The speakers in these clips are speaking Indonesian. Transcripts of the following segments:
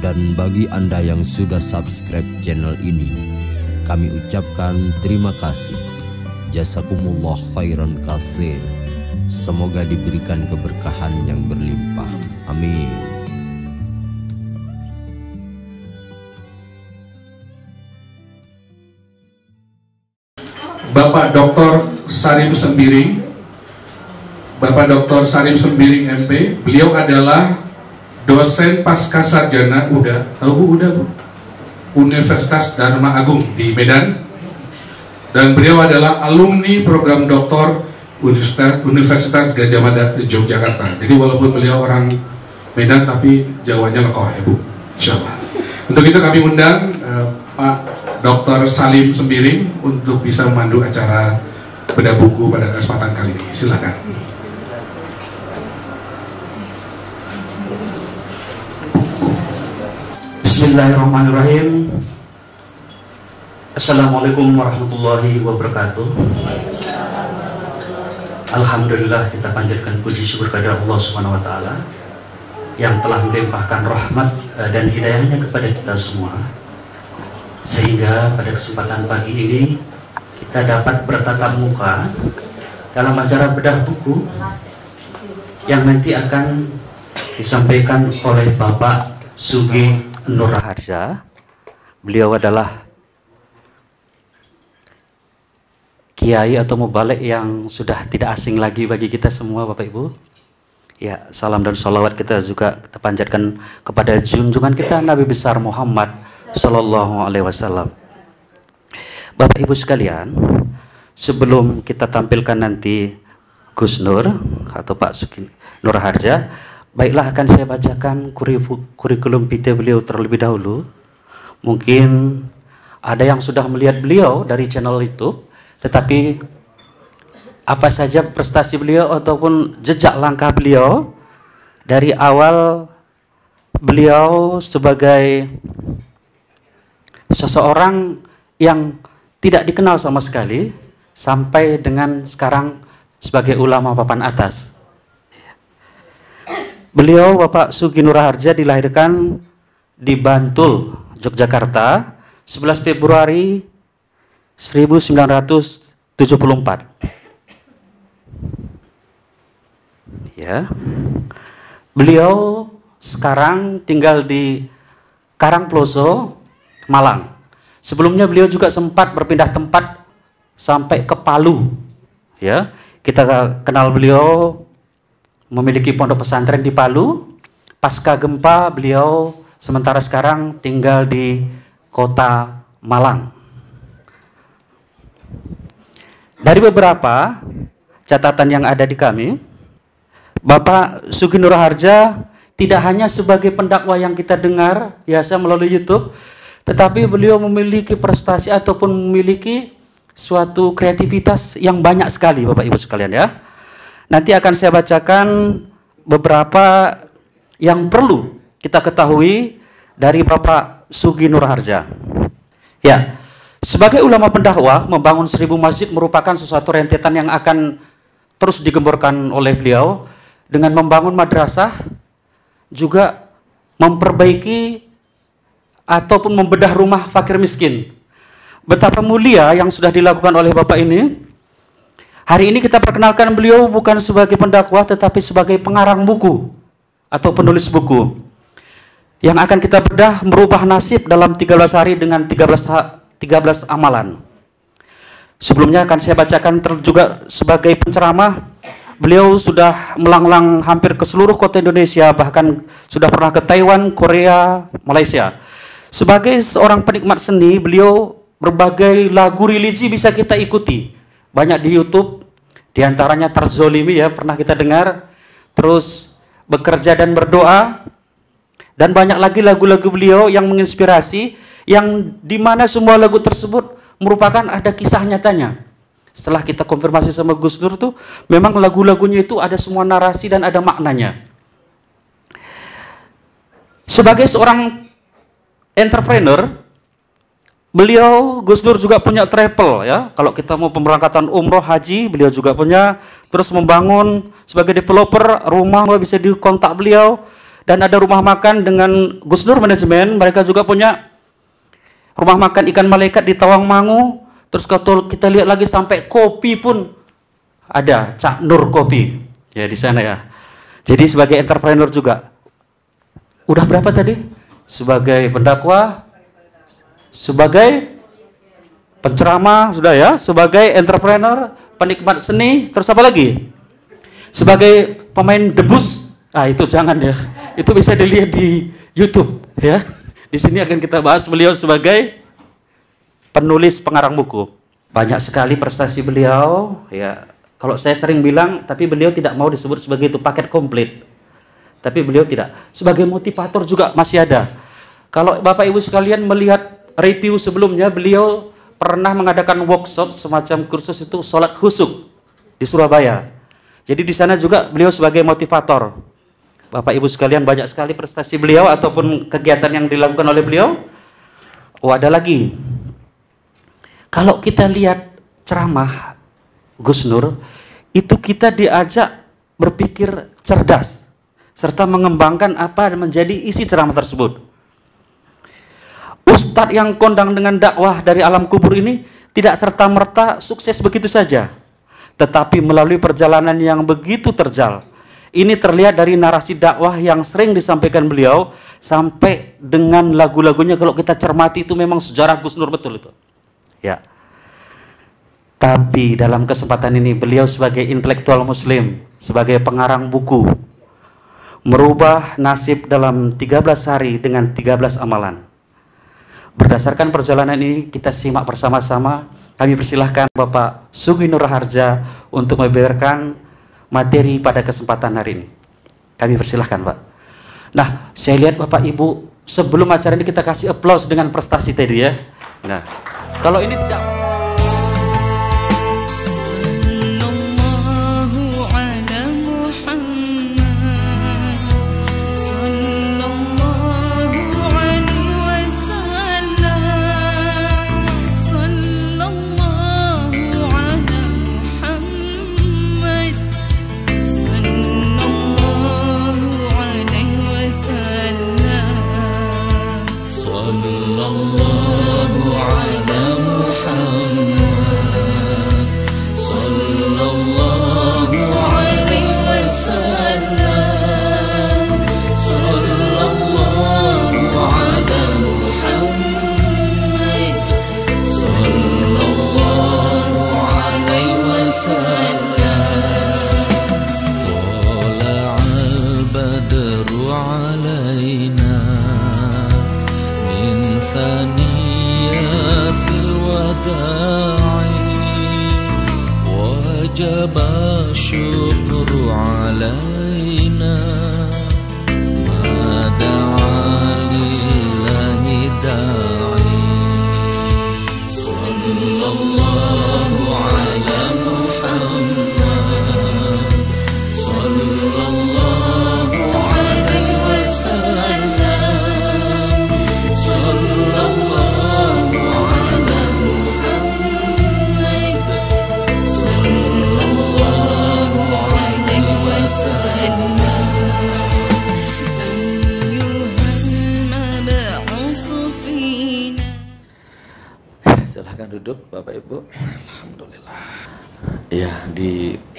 Dan bagi Anda yang sudah subscribe channel ini, kami ucapkan terima kasih. Jazakumullah khairan katsir. Semoga diberikan keberkahan yang berlimpah. Amin. Bapak Dr. Sarim Sembiring, Bapak Dr. Sarim Sembiring MP, beliau adalah dosen pasca sarjana Bu, Universitas Dharma Agung di Medan, dan beliau adalah alumni program doktor Universitas Gadjah Mada Yogyakarta. Jadi walaupun beliau orang Medan tapi Jawanya lekoh ya Bu, insyaallah. Untuk itu kami undang Pak Dr. Salim Sembiring untuk bisa memandu acara bedah buku pada kesempatan kali ini. Silakan. Bismillahirrahmanirrahim. Assalamualaikum warahmatullahi wabarakatuh. Alhamdulillah, kita panjatkan puji syukur kepada Allah Subhanahu wa taala yang telah melimpahkan rahmat dan hidayahnya kepada kita semua, sehingga pada kesempatan pagi ini kita dapat bertatap muka dalam acara bedah buku yang nanti akan disampaikan oleh Bapak Sugi Nur Raharja. Beliau adalah kiai atau mubalik yang sudah tidak asing lagi bagi kita semua, Bapak Ibu. Ya, salam dan salawat kita juga kita panjatkan kepada junjungan kita Nabi besar Muhammad Sallallahu Alaihi Wasallam. Bapak Ibu sekalian, sebelum kita tampilkan nanti Gus Nur atau Pak Sugi Nur Raharja, baiklah akan saya bacakan kurikulum vitae beliau terlebih dahulu. Mungkin ada yang sudah melihat beliau dari channel YouTube, tetapi apa saja prestasi beliau ataupun jejak langkah beliau dari awal beliau sebagai seseorang yang tidak dikenal sama sekali sampai dengan sekarang sebagai ulama papan atas. Beliau Bapak Sugi Nur Raharja dilahirkan di Bantul, Yogyakarta 11 Februari 1974. Ya. Beliau sekarang tinggal di Karangploso, Malang. Sebelumnya beliau juga sempat berpindah tempat sampai ke Palu. Ya. Kita kenal beliau memiliki pondok pesantren di Palu. Pasca gempa beliau sementara sekarang tinggal di kota Malang. Dari beberapa catatan yang ada di kami, Bapak Sugi Nur Raharja tidak hanya sebagai pendakwah yang kita dengar biasa melalui YouTube, tetapi beliau memiliki prestasi ataupun memiliki suatu kreativitas yang banyak sekali, Bapak Ibu sekalian ya. Nanti akan saya bacakan beberapa yang perlu kita ketahui dari Bapak Sugi Nur Raharja. Ya, sebagai ulama pendakwah, membangun 1000 masjid merupakan sesuatu rentetan yang akan terus digemborkan oleh beliau dengan membangun madrasah, juga memperbaiki ataupun membedah rumah fakir miskin. Betapa mulia yang sudah dilakukan oleh Bapak ini. Hari ini kita perkenalkan beliau bukan sebagai pendakwah tetapi sebagai pengarang buku atau penulis buku yang akan kita bedah merubah nasib dalam 13 hari dengan 13 amalan. Sebelumnya akan saya bacakan juga sebagai penceramah. Beliau sudah melanglang hampir ke seluruh kota Indonesia, bahkan sudah pernah ke Taiwan, Korea, Malaysia. Sebagai seorang penikmat seni, beliau berbagai lagu religi bisa kita ikuti. Banyak di YouTube, diantaranya Tarzolimi ya, pernah kita dengar. Terus Bekerja dan Berdoa. Dan banyak lagi lagu-lagu beliau yang menginspirasi, yang dimana semua lagu tersebut merupakan ada kisah nyatanya. Setelah kita konfirmasi sama Gus Nur tuh, memang lagu-lagunya itu ada semua narasi dan ada maknanya. Sebagai seorang entrepreneur, beliau Gus Nur juga punya travel ya. Kalau kita mau pemberangkatan umroh, haji, beliau juga punya. Terus membangun sebagai developer rumah bisa dikontak beliau. dan ada rumah makan dengan Gus Nur manajemen, mereka juga punya rumah makan ikan malaikat di Tawangmangu. Terus kalau kita lihat lagi sampai kopi pun ada, Cak Nur Kopi ya di sana ya. Jadi sebagai entrepreneur juga. Udah berapa tadi? Sebagai pendakwah, sebagai penceramah sudah ya, sebagai entrepreneur, penikmat seni, terus apa lagi? Sebagai pemain debus. Itu jangan ya. Itu bisa dilihat di YouTube ya. Di sini akan kita bahas beliau sebagai penulis pengarang buku. Banyak sekali prestasi beliau ya. Kalau saya sering bilang, tapi beliau tidak mau disebut sebagai itu paket komplit. Tapi beliau tidak. Sebagai motivator juga masih ada. Kalau Bapak Ibu sekalian melihat review sebelumnya, beliau pernah mengadakan workshop semacam kursus itu sholat khusyuk di Surabaya. Jadi di sana juga beliau sebagai motivator. Bapak Ibu sekalian, banyak sekali prestasi beliau ataupun kegiatan yang dilakukan oleh beliau. Ada lagi. Kalau kita lihat ceramah Gus Nur, itu kita diajak berpikir cerdas serta mengembangkan apa yang menjadi isi ceramah tersebut. Ustadz yang kondang dengan dakwah dari alam kubur ini tidak serta-merta sukses begitu saja, tetapi melalui perjalanan yang begitu terjal. Ini terlihat dari narasi dakwah yang sering disampaikan beliau sampai dengan lagu-lagunya. Kalau kita cermati itu memang sejarah Gus Nur betul itu. Ya. Tapi dalam kesempatan ini beliau sebagai intelektual muslim, sebagai pengarang buku, merubah nasib dalam 13 hari dengan 13 amalan. Berdasarkan perjalanan ini kita simak bersama-sama. Kami persilahkan Bapak Sugi Nur Raharja untuk membeberkan materi pada kesempatan hari ini. Kami persilahkan Pak. Nah, saya lihat Bapak Ibu sebelum acara ini kita kasih aplaus dengan prestasi tadi ya. Nah, kalau ini tidak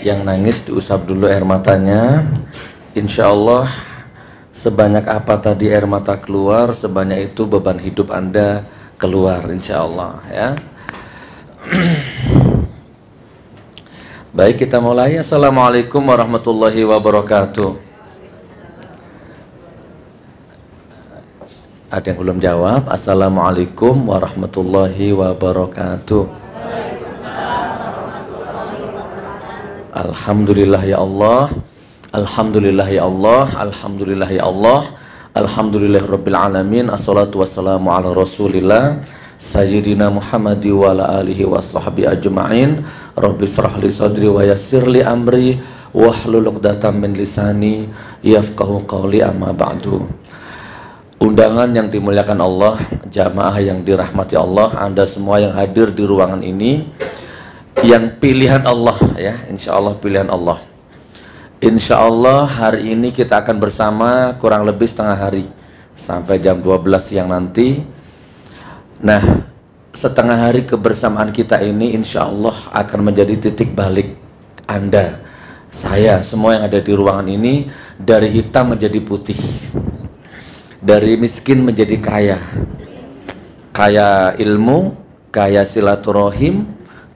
yang nangis diusap dulu air matanya. Insya Allah sebanyak apa tadi air mata keluar, sebanyak itu beban hidup Anda keluar, insya Allah ya. Baik, kita mulai. Assalamualaikum warahmatullahi wabarakatuh. Ada yang belum jawab? Assalamualaikum warahmatullahi wabarakatuh. Alhamdulillah ya Allah, alhamdulillah ya Allah, alhamdulillah ya Allah, alhamdulillah rabbil alamin. Assalatu wassalamu ala rasulillah sayyidina Muhammadi wa ala alihi wa sahbihi ajma'in. Rabbi shrah li sadri wa yassir li amri wahlul 'uqdatam min lisani yafqahu qawli, amma ba'du. Undangan yang dimuliakan Allah, jamaah yang dirahmati Allah, Anda semua yang hadir di ruangan ini, yang pilihan Allah ya, insya Allah pilihan Allah. Insya Allah hari ini kita akan bersama kurang lebih setengah hari sampai jam 12 siang nanti. Nah, setengah hari kebersamaan kita ini insya Allah akan menjadi titik balik Anda, saya, semua yang ada di ruangan ini, dari hitam menjadi putih, dari miskin menjadi kaya, kaya ilmu, kaya silaturahim,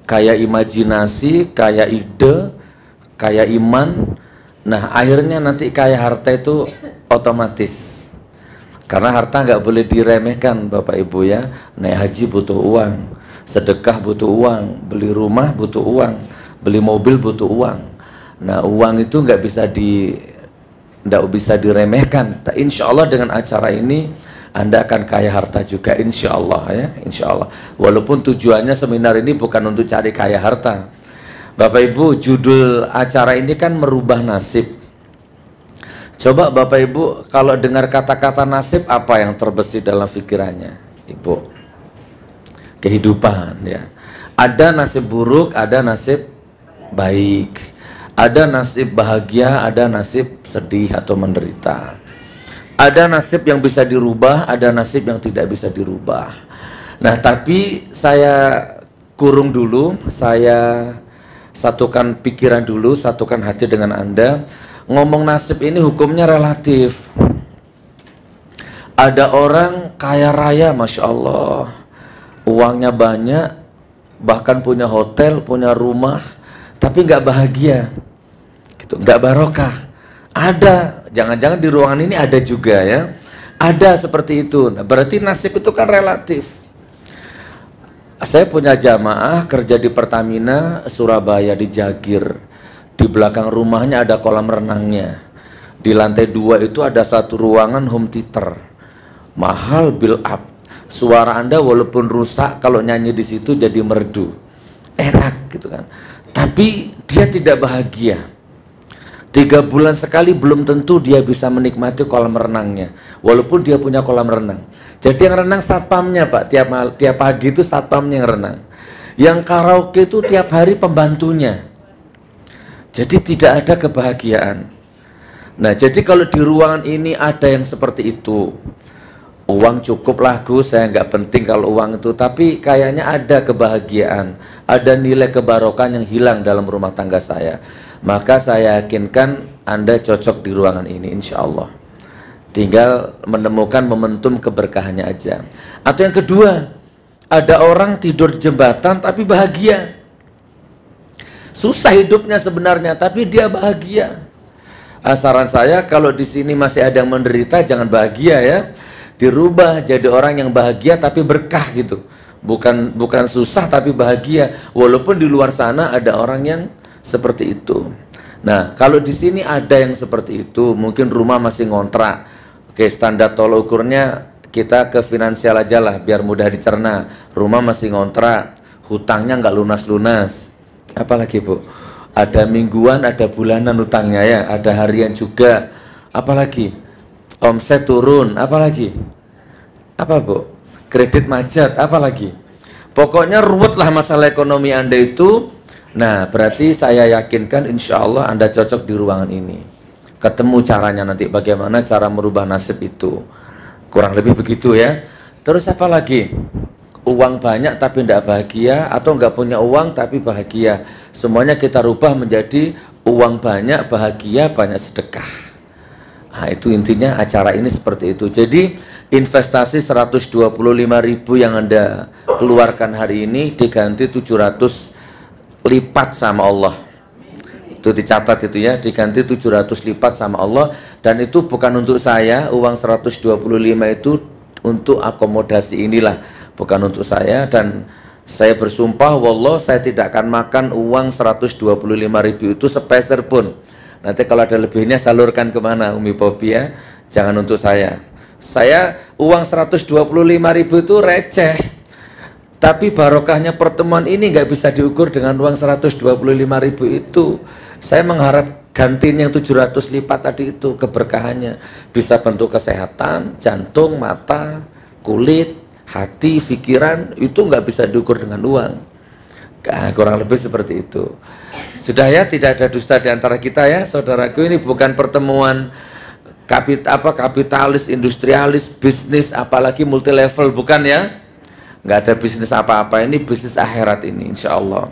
kaya imajinasi, kaya ide, kaya iman. Nah, akhirnya nanti kaya harta itu otomatis. Karena harta nggak boleh diremehkan Bapak Ibu ya. Naik haji butuh uang, sedekah butuh uang, beli rumah butuh uang, beli mobil butuh uang. Nah, uang itu nggak bisa diremehkan. Insya Allah dengan acara ini Anda akan kaya harta juga, insya Allah ya, insya Allah. Walaupun tujuannya seminar ini bukan untuk cari kaya harta. Bapak Ibu, judul acara ini kan merubah nasib. Coba Bapak Ibu kalau dengar kata-kata nasib, apa yang terbesit dalam pikirannya Ibu? Kehidupan ya. Ada nasib buruk, ada nasib baik, ada nasib bahagia, ada nasib sedih atau menderita. Ada nasib yang bisa dirubah, ada nasib yang tidak bisa dirubah. Nah, tapi saya kurung dulu, saya satukan pikiran dulu, satukan hati dengan Anda. Ngomong nasib ini hukumnya relatif. Ada orang kaya raya, Masya Allah, uangnya banyak, bahkan punya hotel, punya rumah, tapi nggak bahagia, gitu, nggak barokah. Ada, jangan-jangan di ruangan ini ada juga ya, ada seperti itu. Nah, berarti nasib itu kan relatif. Saya punya jamaah kerja di Pertamina Surabaya di Jagir. Di belakang rumahnya ada kolam renangnya. Di lantai 2 itu ada satu ruangan home theater. Mahal, build up. Suara Anda walaupun rusak, kalau nyanyi di situ jadi merdu. Enak gitu kan. Tapi dia tidak bahagia. 3 bulan sekali belum tentu dia bisa menikmati kolam renangnya, walaupun dia punya kolam renang. Jadi yang renang satpamnya Pak, tiap pagi itu satpamnya yang renang. Yang karaoke itu tiap hari pembantunya. Jadi tidak ada kebahagiaan. Nah, jadi kalau di ruangan ini ada yang seperti itu, uang cukup lah Gus, saya nggak penting kalau uang itu, tapi kayaknya ada kebahagiaan, ada nilai kebarokan yang hilang dalam rumah tangga saya. Maka saya yakinkan Anda cocok di ruangan ini insya Allah. Tinggal menemukan momentum keberkahannya aja. Atau yang kedua, ada orang tidur jembatan tapi bahagia. Susah hidupnya sebenarnya tapi dia bahagia. Saran saya kalau di sini masih ada yang menderita jangan bahagia ya. Dirubah jadi orang yang bahagia tapi berkah gitu. Bukan susah tapi bahagia. Walaupun di luar sana ada orang yang seperti itu. Nah, kalau di sini ada yang seperti itu, mungkin rumah masih ngontrak. Oke, standar tolak ukurnya kita ke finansial aja lah, biar mudah dicerna. Rumah masih ngontrak, hutangnya nggak lunas-lunas. Apalagi Bu? Ada mingguan, ada bulanan hutangnya ya, ada harian juga. Apalagi? Omset turun, apalagi? Apa Bu? Kredit macet, apalagi? Pokoknya ruwet lah masalah ekonomi Anda itu. Nah, berarti saya yakinkan insya Allah Anda cocok di ruangan ini. Ketemu caranya nanti bagaimana cara merubah nasib itu. Kurang lebih begitu ya. Terus apa lagi? Uang banyak tapi tidak bahagia, atau nggak punya uang tapi bahagia. Semuanya kita rubah menjadi uang banyak, bahagia, banyak sedekah. Nah, itu intinya acara ini seperti itu. Jadi investasi 125.000 yang Anda keluarkan hari ini diganti 700 lipat sama Allah. Itu dicatat itu ya, diganti 700 lipat sama Allah. Dan itu bukan untuk saya, uang 125 itu untuk akomodasi inilah, bukan untuk saya. Dan saya bersumpah wallah saya tidak akan makan uang 125.000 itu sepeser pun. Nanti kalau ada lebihnya salurkan kemana Umi Popi ya, jangan untuk saya. Saya uang 125.000 itu receh. Tapi barokahnya pertemuan ini nggak bisa diukur dengan uang 125.000 itu. Saya mengharap gantiin yang 700 lipat tadi itu, keberkahannya. Bisa bentuk kesehatan, jantung, mata, kulit, hati, pikiran, itu nggak bisa diukur dengan uang. Kurang lebih seperti itu. Sudah ya, tidak ada dusta di antara kita ya, saudaraku. Ini bukan pertemuan kapitalis, industrialis, bisnis, apalagi multi level, bukan ya. Nggak ada bisnis apa-apa, ini bisnis akhirat ini, insya Allah.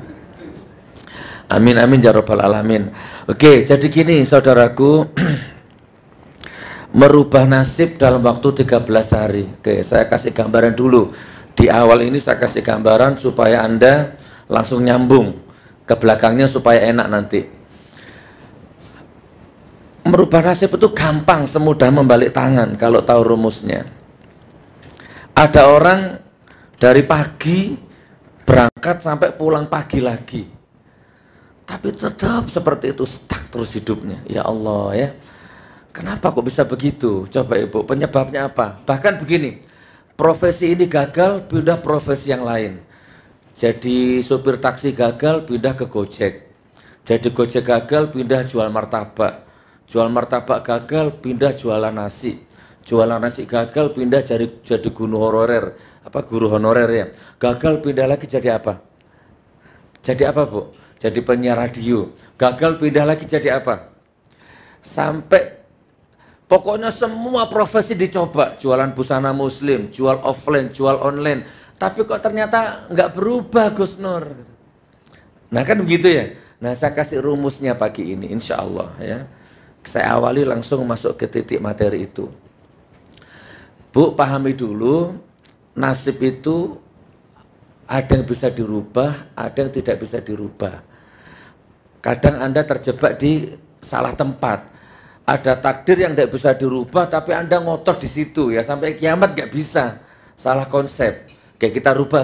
Amin amin ya rabbal alamin. Oke, jadi gini saudaraku, merubah nasib dalam waktu 13 hari. Oke, saya kasih gambaran dulu. Di awal ini saya kasih gambaran supaya Anda langsung nyambung ke belakangnya supaya enak nanti. Merubah nasib itu gampang, semudah membalik tangan kalau tahu rumusnya. Ada orang dari pagi berangkat sampai pulang pagi lagi, tapi tetap seperti itu, stuck terus hidupnya. Ya Allah ya, kenapa kok bisa begitu? Coba Ibu, penyebabnya apa? Bahkan begini, profesi ini gagal, pindah profesi yang lain. Jadi sopir taksi gagal, pindah ke Gojek. Jadi Gojek gagal, pindah jual martabak. Jual martabak gagal, pindah jualan nasi. Jualan nasi gagal, pindah jadi guru honorer. Guru honorer ya. Gagal, pindah lagi jadi apa? Jadi apa, Bu? Jadi penyiar radio. Gagal, pindah lagi jadi apa? Sampai pokoknya semua profesi dicoba. Jualan busana muslim, jual offline, jual online. Tapi kok ternyata nggak berubah, Gus Nur. Nah kan begitu ya. Nah saya kasih rumusnya pagi ini, insya Allah ya. Saya awali langsung masuk ke titik materi itu. Bu, pahami dulu, nasib itu ada yang bisa dirubah, ada yang tidak bisa dirubah. Kadang Anda terjebak di salah tempat. Ada takdir yang tidak bisa dirubah, tapi Anda ngotot di situ ya, sampai kiamat nggak bisa. Salah konsep. Kayak kita rubah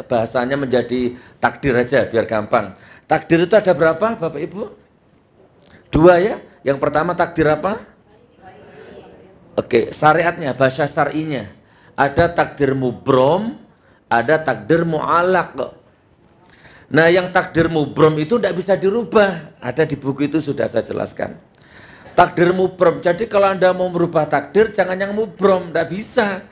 bahasanya menjadi takdir aja biar gampang. Takdir itu ada berapa, Bapak Ibu? 2 ya. Yang pertama takdir apa? Oke, syariatnya, bahasa syar'inya. Ada takdir mubrom, ada takdir mu'alaq. Nah, yang takdir mubrom itu tidak bisa dirubah. Ada di buku itu sudah saya jelaskan. Takdir mubrom. Jadi kalau Anda mau merubah takdir, jangan yang mubrom, tidak bisa.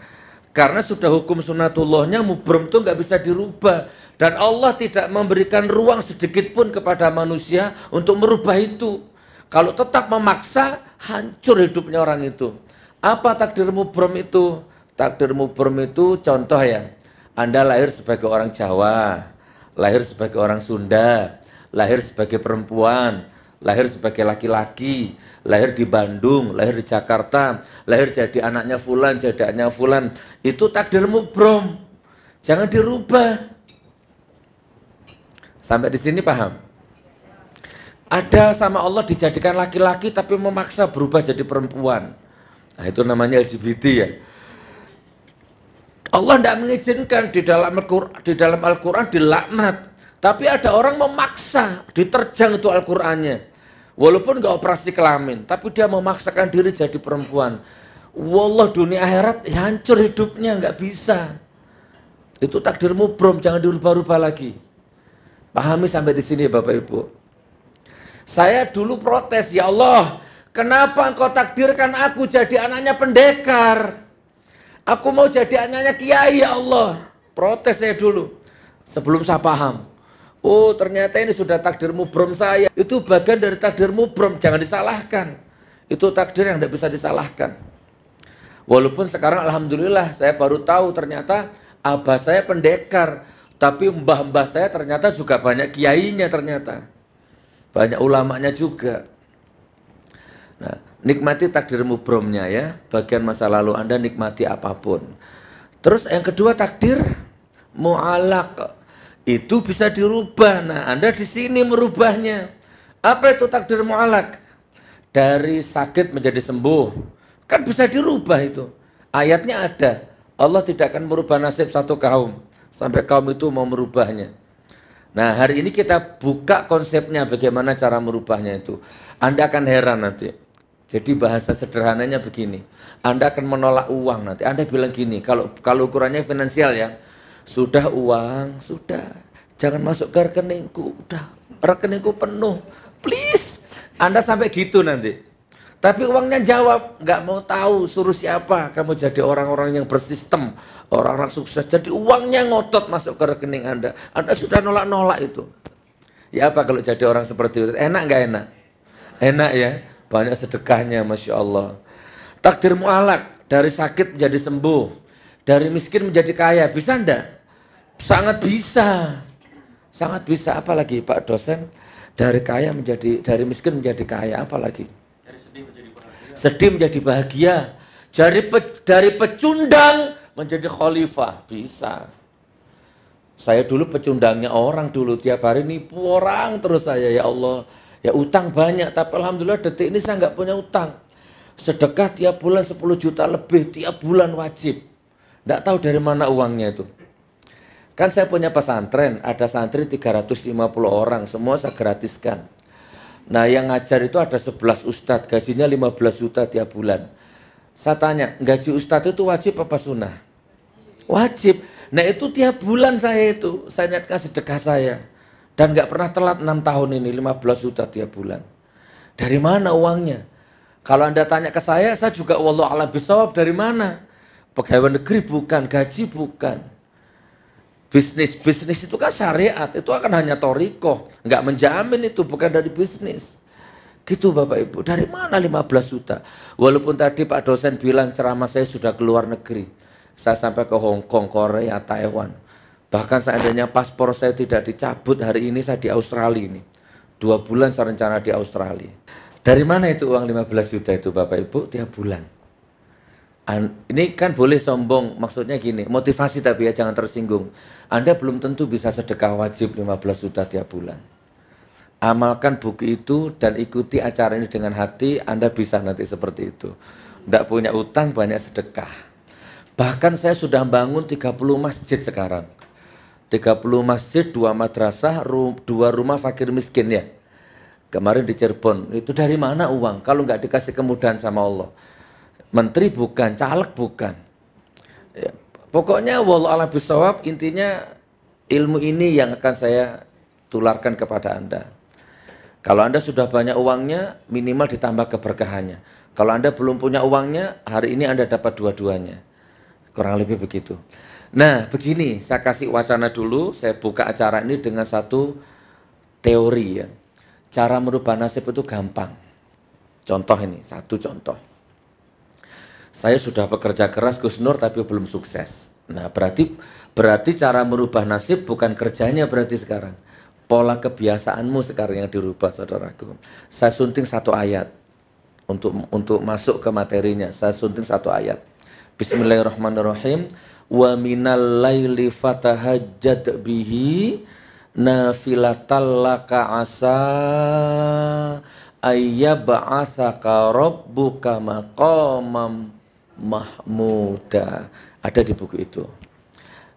Karena sudah hukum sunatullahnya, mubrom itu nggak bisa dirubah. Dan Allah tidak memberikan ruang sedikit pun kepada manusia untuk merubah itu. Kalau tetap memaksa, hancur hidupnya orang itu. Apa takdir mubrom itu? Takdir mubrom itu contoh ya, Anda lahir sebagai orang Jawa, lahir sebagai orang Sunda, lahir sebagai perempuan, lahir sebagai laki-laki, lahir di Bandung, lahir di Jakarta, lahir jadi anaknya fulan, jadi anaknya fulan. Itu takdir mubrom. Jangan dirubah. Sampai di sini paham? Ada sama Allah dijadikan laki-laki tapi memaksa berubah jadi perempuan. Nah, itu namanya LGBT ya. Allah tidak mengizinkan di dalam Al-Quran dilaknat. Tapi ada orang memaksa, diterjang itu Al-Qurannya. Walaupun nggak operasi kelamin, tapi dia memaksakan diri jadi perempuan. Wallah, dunia akhirat hancur hidupnya, nggak bisa. Itu takdir mubrom, jangan dirubah-rubah lagi. Pahami sampai di sini Bapak Ibu. Saya dulu protes, ya Allah, kenapa engkau takdirkan aku jadi anaknya pendekar? Aku mau jadi anaknya kiai, ya Allah. Protes saya dulu, sebelum saya paham. Oh, ternyata ini sudah takdir mubrom saya. Itu bagian dari takdir mubrom, jangan disalahkan. Itu takdir yang tidak bisa disalahkan. Walaupun sekarang alhamdulillah saya baru tahu ternyata abah saya pendekar. Tapi mbah-mbah saya ternyata juga banyak kiainya ternyata. Banyak ulamanya juga. Nah, nikmati takdir mubromnya ya. Bagian masa lalu Anda nikmati apapun. Terus yang kedua takdir mu'alaq. Itu bisa dirubah. Nah, Anda di sini merubahnya. Apa itu takdir mu'alaq? Dari sakit menjadi sembuh. Kan bisa dirubah itu. Ayatnya ada. Allah tidak akan merubah nasib satu kaum sampai kaum itu mau merubahnya. Nah, hari ini kita buka konsepnya bagaimana cara merubahnya itu. Anda akan heran nanti. Jadi bahasa sederhananya begini. Anda akan menolak uang nanti. Anda bilang gini, kalau ukurannya finansial ya. Sudah uang, sudah. Jangan masuk ke rekeningku. Udah, rekeningku penuh. Please. Anda sampai gitu nanti. Tapi uangnya jawab, nggak mau tahu, suruh siapa. Kamu jadi orang-orang yang bersistem, orang-orang sukses. Jadi uangnya ngotot masuk ke rekening Anda. Anda sudah nolak-nolak itu. Ya apa kalau jadi orang seperti itu? Enak nggak enak? Enak ya, banyak sedekahnya, Masya Allah. Takdir mu'alak, dari sakit menjadi sembuh, dari miskin menjadi kaya, bisa enggak? Sangat bisa. Sangat bisa, apalagi Pak dosen, dari miskin menjadi kaya, apalagi? Sedih menjadi bahagia. Dari pecundang menjadi khalifah, bisa. Saya dulu pecundangnya orang dulu, tiap hari nipu orang terus saya, ya Allah. Ya utang banyak, tapi alhamdulillah detik ini saya nggak punya utang. Sedekah tiap bulan 10 juta lebih, tiap bulan wajib. Nggak tahu dari mana uangnya itu. Kan saya punya pesantren, ada santri 350 orang, semua saya gratiskan. Nah yang ngajar itu ada 11 ustadz, gajinya 15 juta tiap bulan. Saya tanya, gaji ustadz itu wajib apa sunnah? Wajib. Nah itu tiap bulan saya niatkan sedekah saya. Dan nggak pernah telat 6 tahun ini, 15 juta tiap bulan. Dari mana uangnya? Kalau Anda tanya ke saya juga wallahu a'lam bishawab, dari mana? Pegawai negeri bukan, gaji bukan. Bisnis itu kan syariat, itu akan hanya thoriqoh, nggak menjamin, itu bukan dari bisnis. Gitu Bapak Ibu, dari mana 15 juta? Walaupun tadi Pak dosen bilang ceramah saya sudah ke luar negeri. Saya sampai ke Hong Kong, Korea, Taiwan. Bahkan seandainya paspor saya tidak dicabut, hari ini saya di Australia ini. 2 bulan saya rencana di Australia. Dari mana itu uang 15 juta itu Bapak Ibu tiap bulan? Ini kan boleh sombong, maksudnya gini, motivasi tapi ya jangan tersinggung. Anda belum tentu bisa sedekah wajib 15 juta tiap bulan. Amalkan buku itu dan ikuti acara ini dengan hati, Anda bisa nanti seperti itu. Tidak punya utang, banyak sedekah. Bahkan saya sudah bangun 30 masjid sekarang. 30 masjid, 2 madrasah, 2 rumah fakir miskin ya. Kemarin di Cirebon, itu dari mana uang? Kalau nggak dikasih kemudahan sama Allah. Menteri bukan, caleg bukan. Ya, pokoknya wallahu a'lam bishawab, intinya ilmu ini yang akan saya tularkan kepada Anda. Kalau Anda sudah banyak uangnya, minimal ditambah keberkahannya. Kalau Anda belum punya uangnya, hari ini Anda dapat dua-duanya. Kurang lebih begitu. Nah, begini, saya kasih wacana dulu, saya buka acara ini dengan satu teori ya. Cara merubah nasib itu gampang. Contoh ini, satu contoh. Saya sudah bekerja keras Gus Nur tapi belum sukses. Nah, berarti cara merubah nasib bukan kerjanya berarti sekarang. Pola kebiasaanmu sekarang yang dirubah, saudaraku. Saya sunting satu ayat untuk masuk ke materinya. Saya sunting satu ayat. Bismillahirrahmanirrahim. Wa minal laili fatahajjad bihi nafilatal laka asa ayyab'atsaka rabbuka maqamam mahmuda. Ada di buku itu.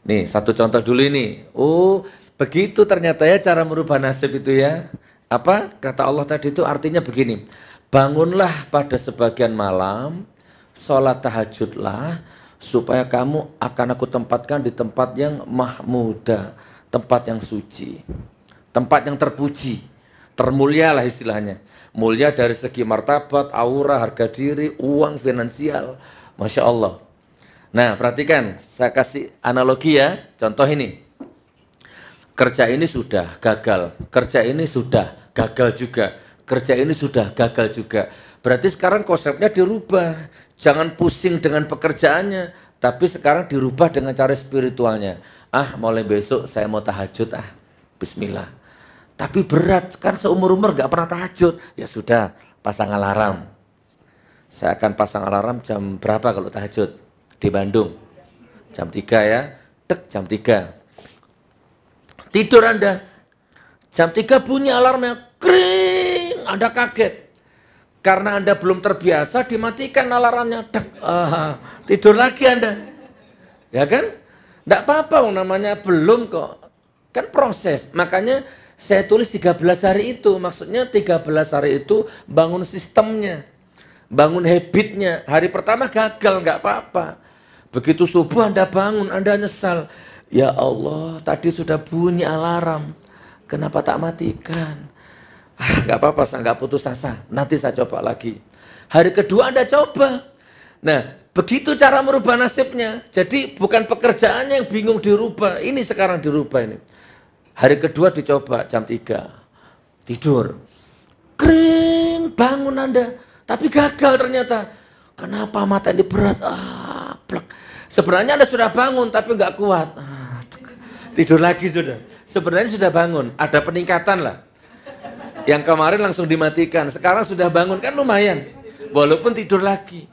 Nih, satu contoh dulu ini. Oh, begitu ternyata ya cara merubah nasib itu ya. Apa? Kata Allah tadi itu artinya begini. Bangunlah pada sebagian malam, sholat tahajudlah, supaya kamu akan aku tempatkan di tempat yang mahmuda, tempat yang suci, tempat yang terpuji, termulia lah istilahnya. Mulia dari segi martabat, aura, harga diri, uang, finansial. Masya Allah. Nah, perhatikan, saya kasih analogi ya. Contoh ini. Kerja ini sudah gagal, kerja ini sudah gagal juga, kerja ini sudah gagal juga. Berarti sekarang konsepnya dirubah. Jangan pusing dengan pekerjaannya, tapi sekarang dirubah dengan cara spiritualnya. Ah, mulai besok saya mau tahajud, bismillah. Tapi berat, kan seumur-umur gak pernah tahajud. Ya sudah, pasang alarm. Saya akan pasang alarm jam berapa kalau tahajud? Di Bandung. Jam 3 ya. Tek, jam 3. Tidur Anda. Jam 3 bunyi alarmnya. Kring, Anda kaget. Karena Anda belum terbiasa, dimatikan alarmnya. Dek, tidur lagi Anda. Ya kan? Tidak apa-apa, namanya belum kok. Kan proses. Makanya saya tulis 13 hari itu. Maksudnya 13 hari itu bangun sistemnya. Bangun habitnya. Hari pertama gagal, nggak apa-apa. Begitu subuh Anda bangun, Anda nyesal. Ya Allah, tadi sudah bunyi alarm. Kenapa tak matikan? Nggak apa-apa, saya nggak putus asa. Nanti saya coba lagi. Hari kedua Anda coba. Nah, begitu cara merubah nasibnya. Jadi bukan pekerjaannya yang bingung dirubah. Ini sekarang dirubah ini. Hari kedua dicoba jam 3. Tidur. Kering, bangun Anda. Tapi gagal ternyata. Kenapa mata ini berat? Plek. Sebenarnya Anda sudah bangun tapi nggak kuat. Tidur lagi sudah. Sebenarnya sudah bangun. Ada peningkatan lah. Yang kemarin langsung dimatikan. Sekarang sudah bangun kan lumayan. Walaupun tidur lagi.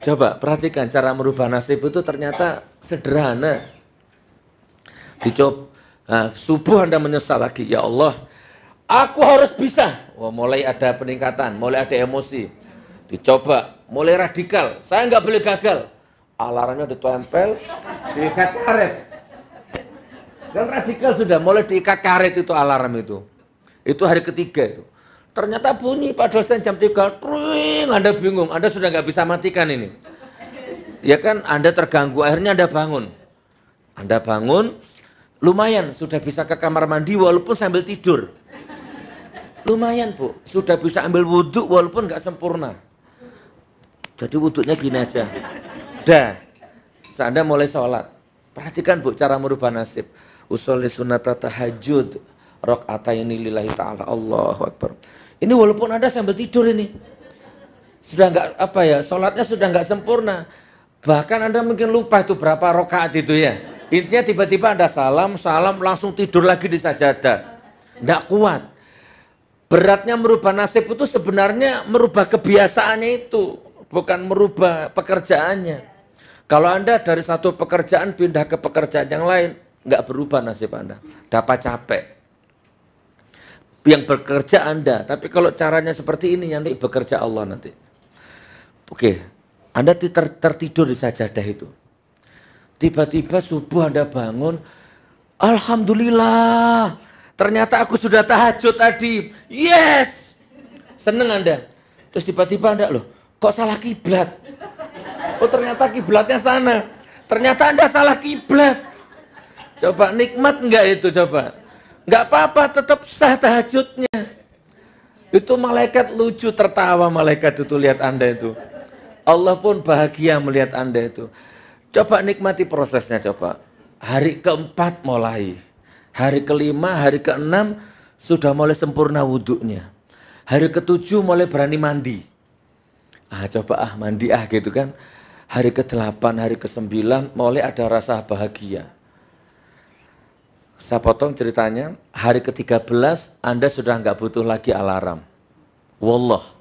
Coba perhatikan cara merubah nasib itu ternyata sederhana. Dicoba. Nah, subuh Anda menyesal lagi. Ya Allah, aku harus bisa. Wah, mulai ada peningkatan, mulai ada emosi. Dicoba, mulai radikal. Saya nggak boleh gagal. Alarmnya ditempel, diikat karet. Kan radikal sudah, mulai diikat karet itu alarm itu. Itu hari ketiga itu. Ternyata bunyi Pak dosen jam 3. Tring, Anda bingung, Anda sudah nggak bisa matikan ini. Ya kan, Anda terganggu, akhirnya Anda bangun. Anda bangun, lumayan sudah bisa ke kamar mandi walaupun sambil tidur. Lumayan Bu, sudah bisa ambil wudhu walaupun nggak sempurna. Jadi wudhunya gini aja. Dah, Anda mulai sholat. Perhatikan Bu cara merubah nasib. Usolli sunnata tahajud, rakaataini lillahi ta'ala, Allahu Akbar. Ini walaupun Anda sambil tidur ini. Sudah nggak apa ya, sholatnya sudah nggak sempurna. Bahkan Anda mungkin lupa itu berapa rakaat itu ya. Intinya tiba-tiba Anda salam langsung tidur lagi di sajadah. Nggak kuat. Beratnya merubah nasib itu sebenarnya merubah kebiasaannya itu, bukan merubah pekerjaannya. Kalau Anda dari satu pekerjaan pindah ke pekerjaan yang lain, nggak berubah nasib Anda, dapat capek. Yang bekerja Anda, tapi kalau caranya seperti ini nanti bekerja Allah nanti. Oke, Anda tertidur di sajadah itu. Tiba-tiba subuh Anda bangun, alhamdulillah, ternyata aku sudah tahajud tadi. Yes! Seneng Anda. Terus tiba-tiba Anda, loh, kok salah kiblat? Oh, ternyata kiblatnya sana. Ternyata Anda salah kiblat. Coba nikmat enggak itu coba? Enggak apa-apa, tetap sah tahajudnya. Itu malaikat lucu tertawa, malaikat itu lihat Anda itu. Allah pun bahagia melihat Anda itu. Coba nikmati prosesnya coba. Hari keempat mulai. Hari kelima, hari keenam sudah mulai sempurna wudhunya. Hari ketujuh mulai berani mandi. Coba mandi gitu kan. Hari ke-8, hari ke-9 mulai ada rasa bahagia. Saya potong ceritanya, hari ke-13 Anda sudah nggak butuh lagi alarm. Wallah.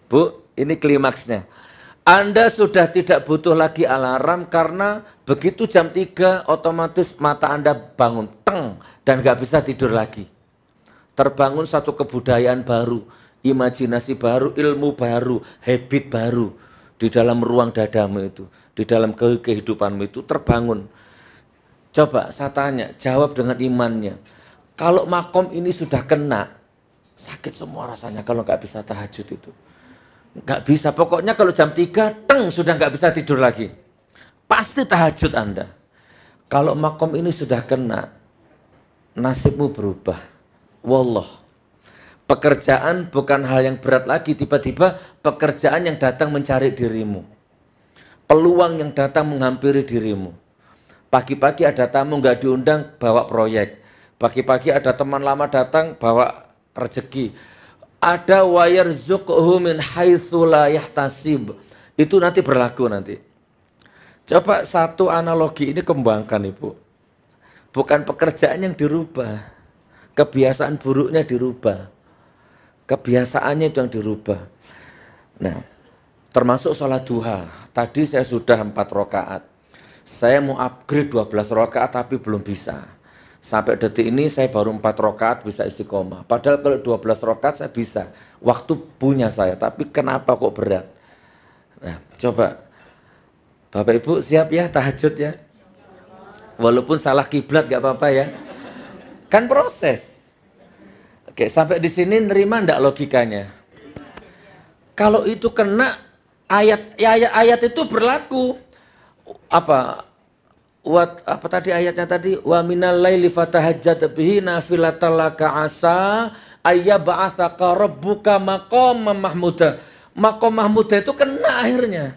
Bu, ini klimaksnya. Anda sudah tidak butuh lagi alarm karena begitu jam 3 otomatis mata Anda bangun, teng, dan nggak bisa tidur lagi. Terbangun satu kebudayaan baru, imajinasi baru, ilmu baru, habit baru. Di dalam ruang dadamu itu, di dalam kehidupanmu itu terbangun. Coba saya tanya, jawab dengan imannya. Kalau makom ini sudah kena, sakit semua rasanya kalau nggak bisa tahajud itu. Nggak bisa, pokoknya kalau jam 3, teng, sudah nggak bisa tidur lagi. Pasti tahajud Anda. Kalau makom ini sudah kena, nasibmu berubah. Wallah. Pekerjaan bukan hal yang berat lagi, tiba-tiba pekerjaan yang datang mencari dirimu. Peluang yang datang menghampiri dirimu. Pagi-pagi ada tamu nggak diundang, bawa proyek. Pagi-pagi ada teman lama datang, bawa rezeki. Ada wayarzuqhu min haitsu la yahtasib. Itu nanti berlaku nanti. Coba satu analogi ini kembangkan Ibu. Bukan pekerjaan yang dirubah. Kebiasaan buruknya dirubah. Kebiasaannya itu yang dirubah. Nah, termasuk sholat duha. Tadi saya sudah 4 rakaat. Saya mau upgrade 12 rakaat tapi belum bisa. Sampai detik ini saya baru 4 rakaat bisa istiqomah. Padahal kalau 12 rakaat saya bisa. Waktu punya saya, tapi kenapa kok berat? Nah, coba. Bapak Ibu siap ya tahajud ya? Walaupun salah kiblat gak apa-apa ya. Kan proses. Oke, sampai di sini nerima enggak logikanya? Kalau itu kena ayat itu berlaku. Apa? apa tadi ayatnya tadi? Wa minal laili fatahajjat bihi nafilatan laka asa ayyab'atsaka rabbuka maqaman mahmuda. Maqam mahmuda itu kena akhirnya.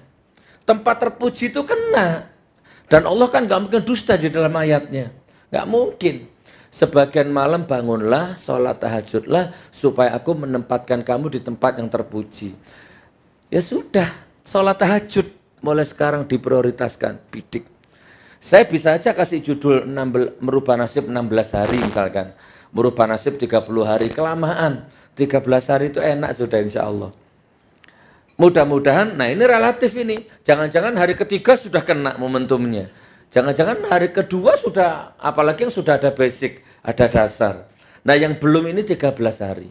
Tempat terpuji itu kena. Dan Allah kan gak mungkin dusta di dalam ayatnya. Gak mungkin. Sebagian malam bangunlah, sholat tahajudlah, supaya aku menempatkan kamu di tempat yang terpuji. Ya sudah, sholat tahajud mulai sekarang diprioritaskan, bidik. Saya bisa aja kasih judul merubah nasib 16 hari misalkan. Merubah nasib 30 hari, kelamaan. 13 hari itu enak sudah insya Allah. Mudah-mudahan, nah ini relatif ini. Jangan-jangan hari ketiga sudah kena momentumnya. Jangan-jangan hari kedua sudah, apalagi yang sudah ada basic, ada dasar. Nah yang belum ini 13 hari.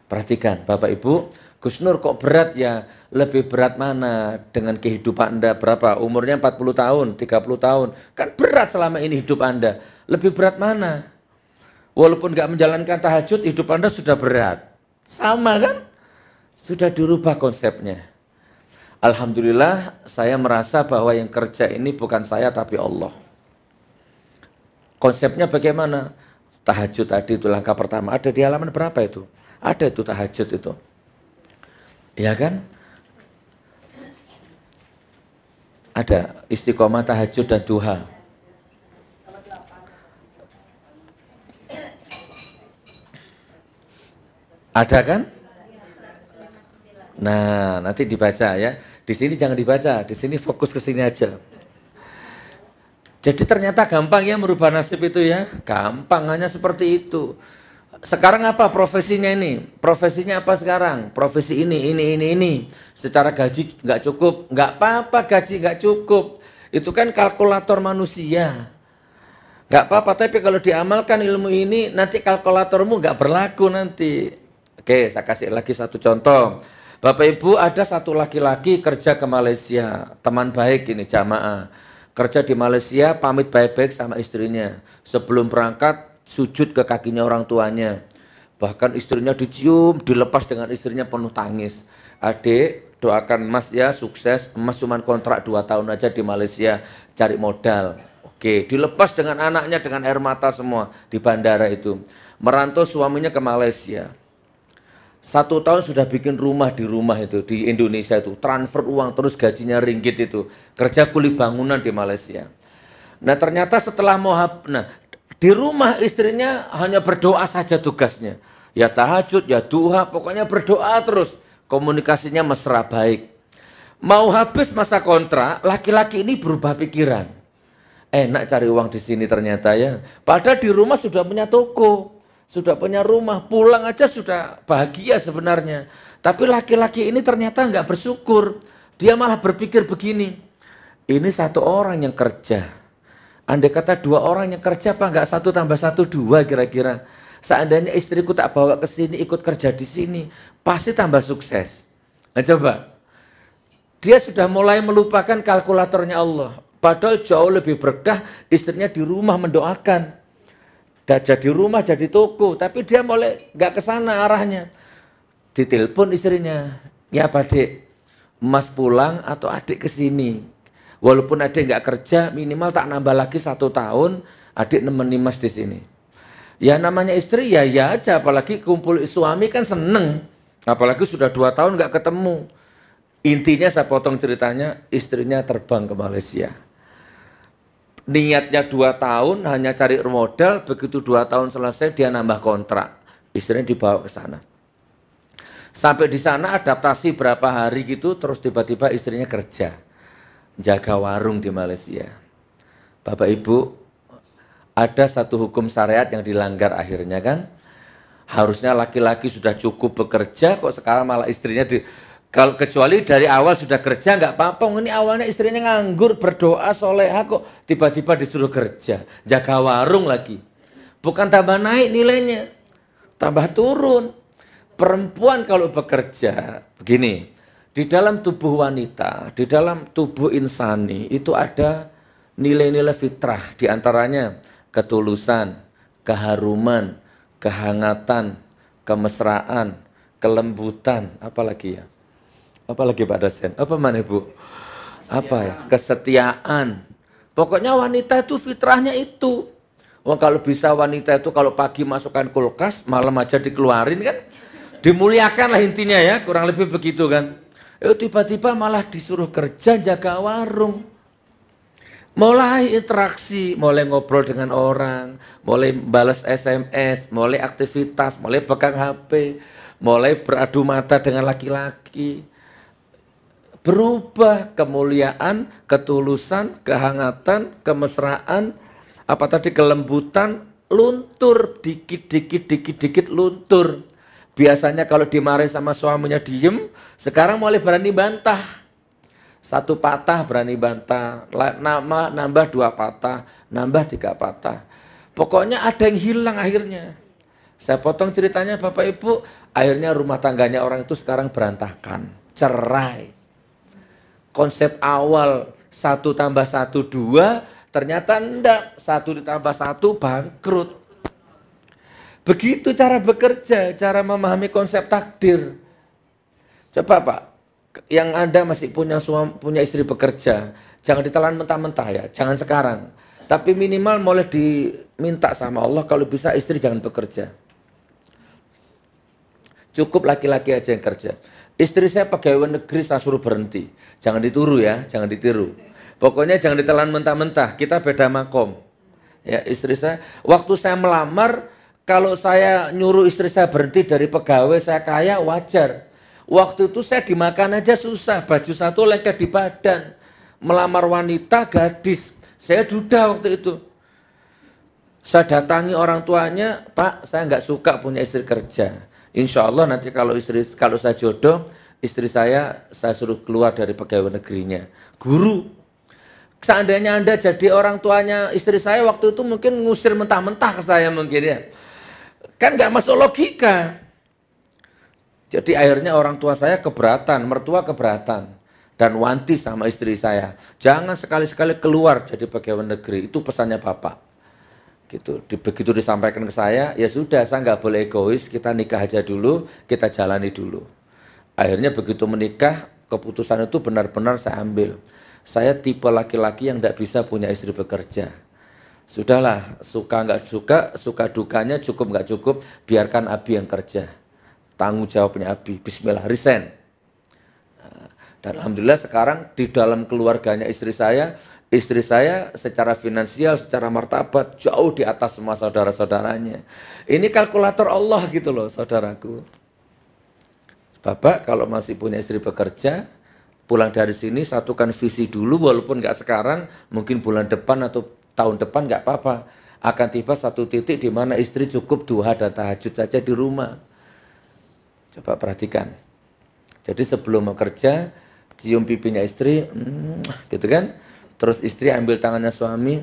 Perhatikan Bapak Ibu, Gus Nur kok berat ya? Lebih berat mana dengan kehidupan Anda berapa? Umurnya 40 tahun, 30 tahun. Kan berat selama ini hidup Anda. Lebih berat mana? Walaupun nggak menjalankan tahajud, hidup Anda sudah berat. Sama kan? Sudah dirubah konsepnya. Alhamdulillah saya merasa bahwa yang kerja ini bukan saya tapi Allah. Konsepnya bagaimana? Tahajud tadi itu langkah pertama. Ada di halaman berapa itu? Ada itu tahajud itu. Ya kan? Ada istiqomah, tahajud dan duha. Ada kan? Nah, nanti dibaca ya. Di sini jangan dibaca, di sini fokus ke sini aja. Jadi ternyata gampang ya merubah nasib itu ya. Gampang, hanya seperti itu. Sekarang apa profesinya ini? Profesinya apa sekarang? Profesi ini. Secara gaji nggak cukup, nggak apa-apa gaji nggak cukup. Itu kan kalkulator manusia. Nggak apa-apa, tapi kalau diamalkan ilmu ini, nanti kalkulatormu nggak berlaku nanti. Oke, saya kasih lagi satu contoh. Bapak Ibu, ada satu laki-laki kerja ke Malaysia, teman baik ini jamaah. Kerja di Malaysia, pamit baik-baik sama istrinya. Sebelum berangkat, sujud ke kakinya orang tuanya. Bahkan istrinya dicium, dilepas dengan istrinya penuh tangis. Adik, doakan Mas ya sukses. Mas cuma kontrak 2 tahun aja di Malaysia, cari modal. Oke, dilepas dengan anaknya dengan air mata semua di bandara itu. Merantau suaminya ke Malaysia. 1 tahun sudah bikin rumah di itu, di Indonesia itu. Transfer uang, terus gajinya ringgit itu. Kerja kuli bangunan di Malaysia. Nah ternyata setelah di rumah istrinya hanya berdoa saja tugasnya. Ya tahajud, ya duha, pokoknya berdoa terus. Komunikasinya mesra baik. Mau habis masa kontrak, laki-laki ini berubah pikiran. Enak cari uang di sini ternyata ya. Padahal di rumah sudah punya toko, sudah punya rumah, pulang aja sudah bahagia sebenarnya. Tapi laki-laki ini ternyata nggak bersyukur. Dia malah berpikir begini, ini 1 orang yang kerja. Andai kata 2 orang yang kerja, apa enggak 1 tambah 1 2 kira-kira. Seandainya istriku tak bawa ke sini, ikut kerja di sini, pasti tambah sukses. Nah coba, dia sudah mulai melupakan kalkulatornya Allah. Padahal jauh lebih berkah istrinya di rumah mendoakan. Dan jadi rumah, jadi toko, tapi dia mulai enggak ke sana arahnya. Ditelepon istrinya, ya Pak Dek, Mas pulang atau adik ke sini? Walaupun adik nggak kerja, minimal tak nambah lagi 1 tahun, adik nemeni Mas di sini. Ya namanya istri ya aja, apalagi kumpul suami kan seneng. Apalagi sudah 2 tahun nggak ketemu. Intinya saya potong ceritanya, istrinya terbang ke Malaysia. Niatnya 2 tahun hanya cari modal, begitu 2 tahun selesai dia nambah kontrak. Istrinya dibawa ke sana. Sampai di sana adaptasi berapa hari gitu, terus tiba-tiba istrinya kerja. Jaga warung di Malaysia. Bapak Ibu, ada satu hukum syariat yang dilanggar akhirnya kan. Harusnya laki-laki sudah cukup bekerja, kok sekarang malah istrinya kalau kecuali dari awal sudah kerja nggak apa-apa. Ini awalnya istrinya nganggur, berdoa, solehah, kok tiba-tiba disuruh kerja. Jaga warung lagi. Bukan tambah naik nilainya, tambah turun. Perempuan kalau bekerja, begini. Di dalam tubuh wanita, di dalam tubuh insani itu ada nilai-nilai fitrah, diantaranya ketulusan, keharuman, kehangatan, kemesraan, kelembutan, apalagi ya? Apalagi Pak Dosen? Apa mana Ibu? Apa ya? Kesetiaan, Pokoknya wanita itu fitrahnya itu. Wah, kalau bisa wanita itu kalau pagi masukkan kulkas, malam aja dikeluarin kan. Dimuliakan lah intinya ya, kurang lebih begitu kan. Tiba-tiba malah disuruh kerja jaga warung. Mulai interaksi, mulai ngobrol dengan orang, mulai balas SMS, mulai aktivitas, mulai pegang HP, mulai beradu mata dengan laki-laki. Berubah kemuliaan, ketulusan, kehangatan, kemesraan, apa tadi kelembutan, luntur, dikit luntur. Biasanya kalau dimarahin sama suaminya diem, sekarang mulai berani bantah. Satu patah berani bantah, nambah 2 patah, nambah 3 patah. Pokoknya ada yang hilang akhirnya. Saya potong ceritanya Bapak Ibu, akhirnya rumah tangganya orang itu sekarang berantakan, cerai. Konsep awal 1 tambah 1 2, ternyata enggak, 1 ditambah 1 bangkrut. Begitu cara bekerja, cara memahami konsep takdir. Coba Pak, yang Anda masih punya istri bekerja, jangan ditelan mentah-mentah ya, jangan sekarang. Tapi minimal mulai diminta sama Allah kalau bisa istri jangan bekerja. Cukup laki-laki aja yang kerja. Istri saya pegawai negeri, saya suruh berhenti. Jangan dituru ya, jangan ditiru. Pokoknya jangan ditelan mentah-mentah, kita beda makom. Ya, istri saya, waktu saya melamar, kalau saya nyuruh istri saya berhenti dari pegawai, saya kaya, wajar. Waktu itu saya dimakan aja susah, baju satu lengket di badan. Melamar wanita, gadis. Saya duda waktu itu. Saya datangi orang tuanya, Pak, saya nggak suka punya istri kerja. Insya Allah nanti kalau saya jodoh, istri saya suruh keluar dari pegawai negerinya. Guru, seandainya Anda jadi orang tuanya istri saya waktu itu mungkin ngusir mentah-mentah ke saya mungkin ya. Kan nggak masuk logika. Jadi akhirnya orang tua saya keberatan, mertua keberatan. Dan wanti sama istri saya. Jangan sekali-sekali keluar jadi pegawai negeri. Itu pesannya Bapak. Gitu. Begitu disampaikan ke saya, ya sudah saya nggak boleh egois, kita nikah aja dulu, kita jalani dulu. Akhirnya begitu menikah, keputusan itu benar-benar saya ambil. Saya tipe laki-laki yang nggak bisa punya istri bekerja. Sudahlah, suka nggak suka, suka dukanya cukup nggak cukup, biarkan Abi yang kerja. Tanggung jawabnya Abi, bismillah, resign. Dan alhamdulillah sekarang di dalam keluarganya istri saya secara finansial, secara martabat jauh di atas semua saudara-saudaranya. Ini kalkulator Allah gitu loh saudaraku. Bapak kalau masih punya istri bekerja, pulang dari sini satukan visi dulu, walaupun nggak sekarang, mungkin bulan depan atau tahun depan nggak apa-apa. Akan tiba satu titik di mana istri cukup duha dan tahajud saja di rumah. Coba perhatikan. Jadi sebelum bekerja, cium pipinya istri, gitu kan. Terus istri ambil tangannya suami,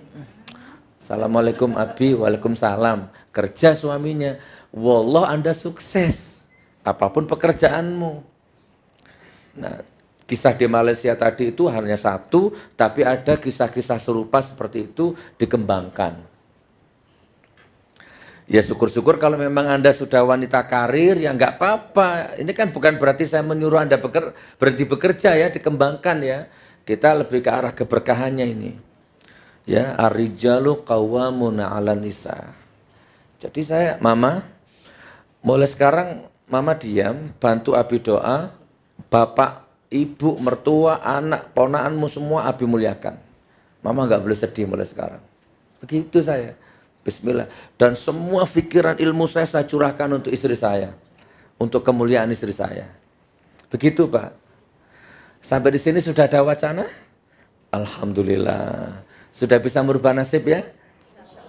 Assalamualaikum Abi, Waalaikumsalam. Kerja suaminya, wallah Anda sukses, apapun pekerjaanmu. Nah, kisah di Malaysia tadi itu hanya satu, tapi ada kisah-kisah serupa seperti itu dikembangkan. Ya syukur-syukur kalau memang Anda sudah wanita karir, ya nggak apa-apa. Ini kan bukan berarti saya menyuruh Anda berhenti bekerja ya, dikembangkan ya. Kita lebih ke arah keberkahannya ini. Ya, ar-rijalu qawwamuna 'alan nisa. Jadi saya, Mama, mulai sekarang Mama diam, bantu Abi doa, Bapak, Ibu, mertua, anak, ponakanmu semua Abi muliakan. Mama nggak boleh sedih mulai sekarang. Begitu saya. Bismillah. Dan semua pikiran ilmu saya curahkan untuk istri saya. Untuk kemuliaan istri saya. Begitu Pak. Sampai di sini sudah ada wacana? Alhamdulillah. Sudah bisa merubah nasib ya?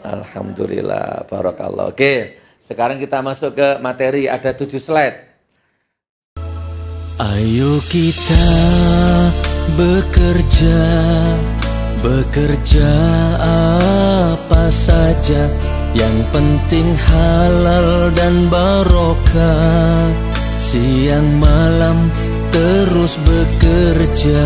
Alhamdulillah. Barakallah. Oke. Sekarang kita masuk ke materi. Ada 7 slide. Ayo kita bekerja apa saja, yang penting halal dan barokah. Siang malam terus bekerja.